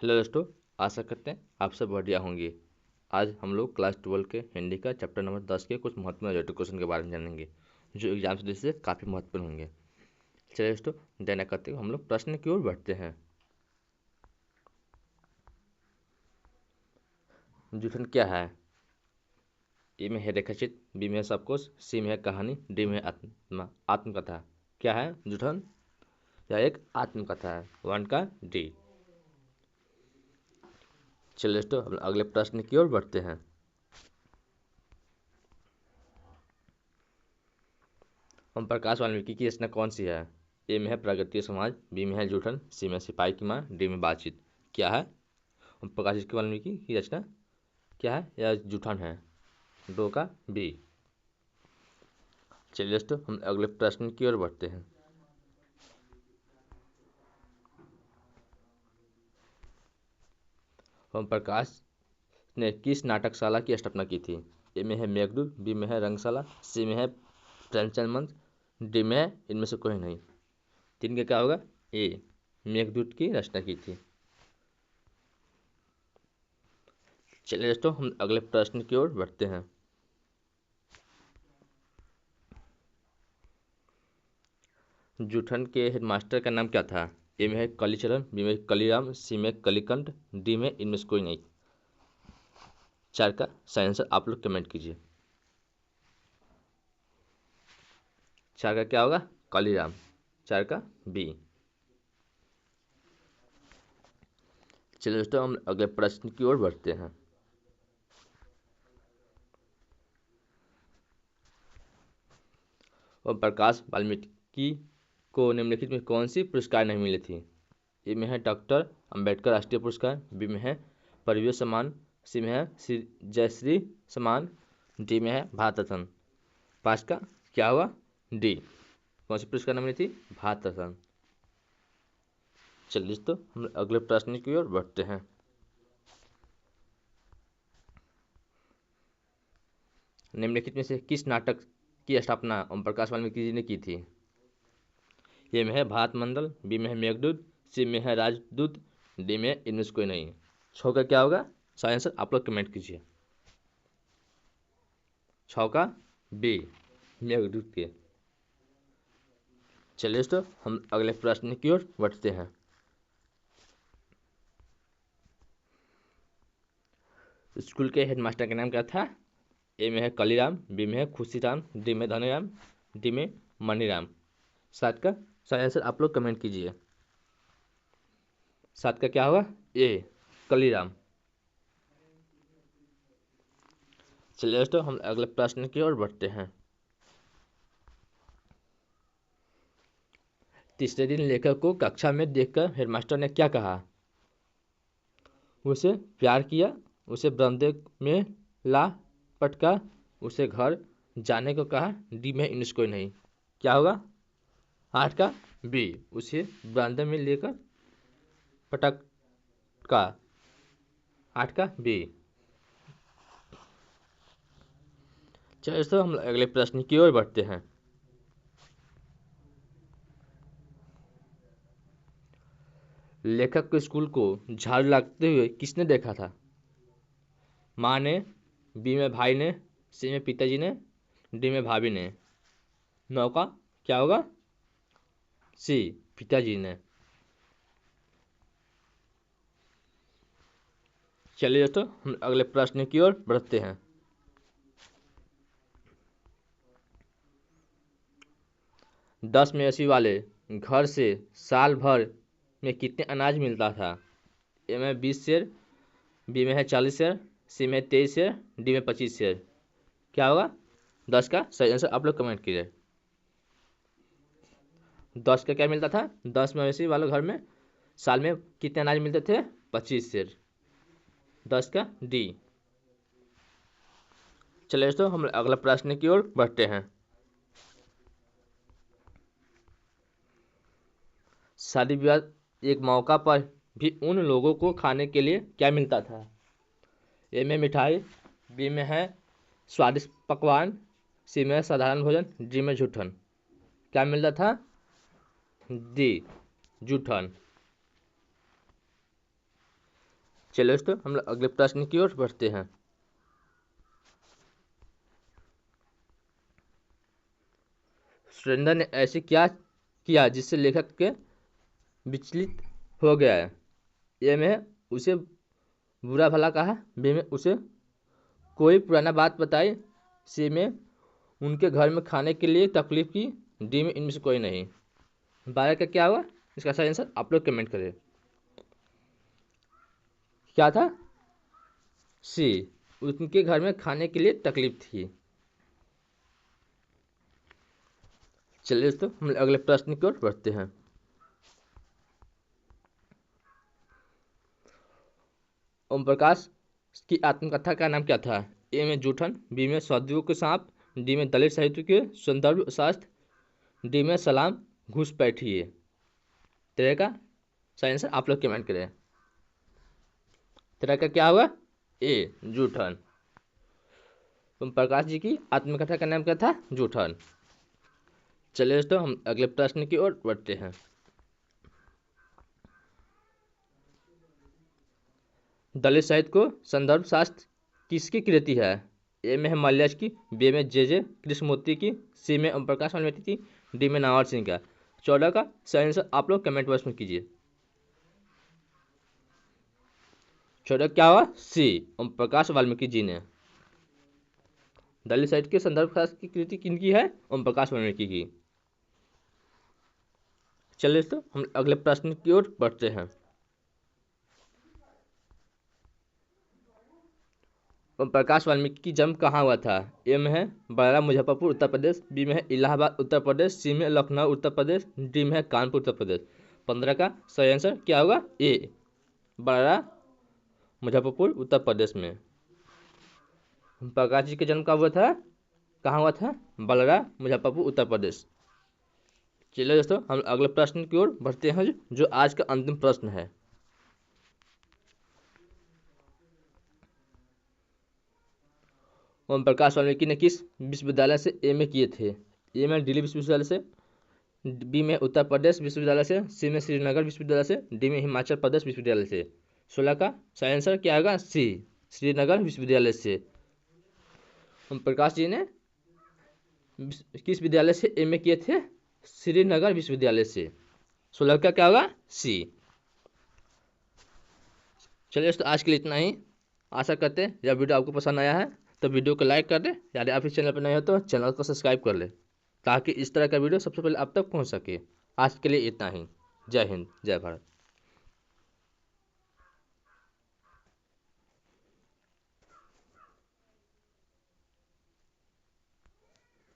Hello दोस्तों, आशा करते हैं आप सब बढ़िया होंगे। आज हम लोग क्लास 12 के हिंदी का चैप्टर नंबर 10 के कुछ महत्वपूर्ण रिलेटेड क्वेश्चन के बारे में जानेंगे जो एग्जाम से दृष्टि से काफ़ी महत्वपूर्ण होंगे। चलिए दोस्तों, देना करते हुए हम लोग प्रश्न की ओर बढ़ते हैं। जूठन क्या है? ए में है रेखाचित्र, बी में है सब कुछ, सी में है कहानी, डी में है आत्मकथा। क्या है जूठन? यह एक आत्मकथा है। 1 का डी। चलिए दोस्तों, हम अगले प्रश्न की ओर बढ़ते हैं। ओम प्रकाश वाल्मीकि की रचना कौन सी है? ए में है प्रागैतिक समाज, बी में है जूठन, सी में सिपाही की माँ, डी में बातचीत। क्या है ओम प्रकाश वाल्मीकि की रचना? क्या है? यह जूठन है। 2 का बी। चलिए दोस्तों, हम अगले प्रश्न की ओर बढ़ते हैं। ओम प्रकाश ने किस नाटकशाला की स्थापना की थी? ए में है मेघदूत, बी में है रंगशाला, सी में है प्रेमचंद मंच, डी में है इनमें से कोई नहीं। 3 का क्या होगा? ए मेघदूत की रचना की थी। चलिए दोस्तों, हम अगले प्रश्न की ओर बढ़ते हैं। जूठन के हेडमास्टर का नाम क्या था? ए में है कलीचरण, बी में कलीराम, सी में कलीकंठ, डी में इनमें से कोई नहीं। 4 का सही आंसर आप लोग कमेंट कीजिए। 4 का क्या होगा? कलीराम। 4 का बी। चलिए दोस्तों, हम अगले प्रश्न की ओर बढ़ते हैं। और प्रकाश वाल्मीकि को निम्नलिखित में कौन सी पुरस्कार नहीं मिली थी? ए में है डॉक्टर अंबेडकर राष्ट्रीय पुरस्कार, बी में है परिवेश सम्मान, सी में है जयश्री सम्मान, डी में है भारत रत्न। 5 का क्या हुआ? डी। कौन सी पुरस्कार नहीं मिली थी? भारत रत्न। चलिए दोस्तों, हम अगले प्रश्न की ओर बढ़ते हैं। निम्नलिखित में से किस नाटक की स्थापना ओम प्रकाश वाल्मीकि जी ने की थी? ए में है भारत मंडल, बी में है मेघदूत, सी में है राजदूत, डी में इनमें से कोई नहीं। 6 का क्या होगा? सही आंसर आप लोग कमेंट कीजिए। 6 का बी मेघदूत के। चलिए दोस्तों, हम अगले प्रश्न की ओर बढ़ते हैं। स्कूल के हेडमास्टर का नाम क्या था? ए में है कलीराम, बी में है खुशीराम, डी में धनीराम, डी में मनीराम। 7 का सही आंसर आप लोग कमेंट कीजिए। 7 का क्या होगा? ए कलीराम। चलिए दोस्तों, हम अगले प्रश्न की ओर बढ़ते हैं। तीसरे दिन लेखक को कक्षा में देखकर हेडमास्टर ने क्या कहा? उसे प्यार किया, उसे बरामदे में ला पटका, उसे घर जाने को कहा, डी में इनमें से कोई नहीं। क्या होगा? 8 का बी उसे बरामदे में लेकर पटका। 8 का बी। चलिए दोस्तों, हम अगले प्रश्न की ओर बढ़ते हैं। लेखक के स्कूल को झाड़ू लगते हुए किसने देखा था? माँ ने, बी में भाई ने, सी में पिताजी ने, डी में भाभी ने। 9 का क्या होगा? सी पिताजी ने। चलिए दोस्तों, हम अगले प्रश्न की ओर बढ़ते हैं। 10 मवेशी वाले घर से साल भर में कितने अनाज मिलता था? ए में 20 शेर, बी में है 40 शेर, सी में 23 शेर, डी में 25 शेर। क्या होगा? 10 का सही आंसर आप लोग कमेंट कीजिए। 10 का क्या मिलता था? 10 मवेशी वाले घर में साल में कितने अनाज मिलते थे? 25 शेर। 10 का डी। चलिए दोस्तों, हम अगला प्रश्न की ओर बढ़ते हैं। शादी विवाह एक मौका पर भी उन लोगों को खाने के लिए क्या मिलता था? ए में मिठाई, बी में है स्वादिष्ट पकवान, सी में है साधारण भोजन, डी में जूठन। क्या मिलता था? डी जूठन। चलिए दोस्तों हम लोग अगले प्रश्न की ओर बढ़ते हैं। सुरेंद्र ने ऐसे क्या किया जिससे लेखक के विचलित हो गया है? ए में उसे बुरा भला कहा, बी में उसे कोई पुराना बात बताई, सी में उनके घर में खाने के लिए तकलीफ की, डी में इनमें से कोई नहीं। 12 का क्या हुआ? इसका सही आंसर आप लोग कमेंट करें। क्या था? सी, उनके घर में खाने के लिए तकलीफ थी। चलिए दोस्तों हम अगले प्रश्न की ओर बढ़ते हैं। ओम प्रकाश की आत्मकथा का नाम क्या था? ए में जूठन, बी में साधुओं के सांप, डी में दलित साहित्य के संदर्भ शास्त्र, डी में सलाम घुसपैठिए। तेरह का सही आंसर आप लोग कमेंट करें। तेरह का क्या हुआ? ए जूठन। ओम प्रकाश जी की आत्मकथा का नाम क्या था? जूठन। चलिए दोस्तों हम अगले प्रश्न की ओर बढ़ते हैं। दलित साहित्य को संदर्भ शास्त्र किसकी कृति है? ए में है माल्यार्स की, बी में जे कृष्णमूर्ति की, सी में ओम प्रकाश वाल्मीकि की, डी में नावर सिंह का। 14 का सही आंसर आप लोग कमेंट बॉक्स में कीजिए। 14 क्या हुआ? सी, ओम प्रकाश वाल्मीकि जी ने। दलित साहित्य के संदर्भ शास्त्र की कृति किनकी है? ओम प्रकाश वाल्मीकि की। चलिए दोस्तों हम अगले प्रश्न की ओर बढ़ते हैं। ओम प्रकाश वाल्मीकि की जन्म कहाँ हुआ था? ए में है बड़ौदा मुजफ्फरपुर उत्तर प्रदेश, बी में है इलाहाबाद उत्तर प्रदेश, सी में लखनऊ उत्तर प्रदेश, डी में है कानपुर उत्तर प्रदेश। 15 का सही आंसर क्या होगा? ए बड़ौदा मुजफ्फरपुर उत्तर प्रदेश में। ओम प्रकाश जी का जन्म कब हुआ था? कहाँ हुआ था? बड़ौदा मुजफ्फरपुर उत्तर प्रदेश। चलिए दोस्तों हम अगले प्रश्न की ओर बढ़ते हैं जो आज का अंतिम प्रश्न है। ओम प्रकाश वाल्मीकि ने किस विश्वविद्यालय से एमए किए थे? ए में दिल्ली विश्वविद्यालय से, बी में उत्तर प्रदेश विश्वविद्यालय से, सी में श्रीनगर विश्वविद्यालय से, डी में हिमाचल प्रदेश विश्वविद्यालय से। 16 का सही आंसर क्या होगा? सी, श्रीनगर विश्वविद्यालय से। ओम प्रकाश जी ने किस विद्यालय से एमए किए थे? श्रीनगर विश्वविद्यालय से। 16 का क्या होगा? सी। चलिए दोस्तों आज के लिए इतना ही। आशा करते हैं यह वीडियो आपको पसंद आया है तो वीडियो को लाइक कर दें। यदि आप इस चैनल पर नए हो तो चैनल को सब्सक्राइब कर लें ताकि इस तरह का वीडियो सबसे पहले आप तक पहुंच सके। आज के लिए इतना ही। जय हिंद, जय भारत।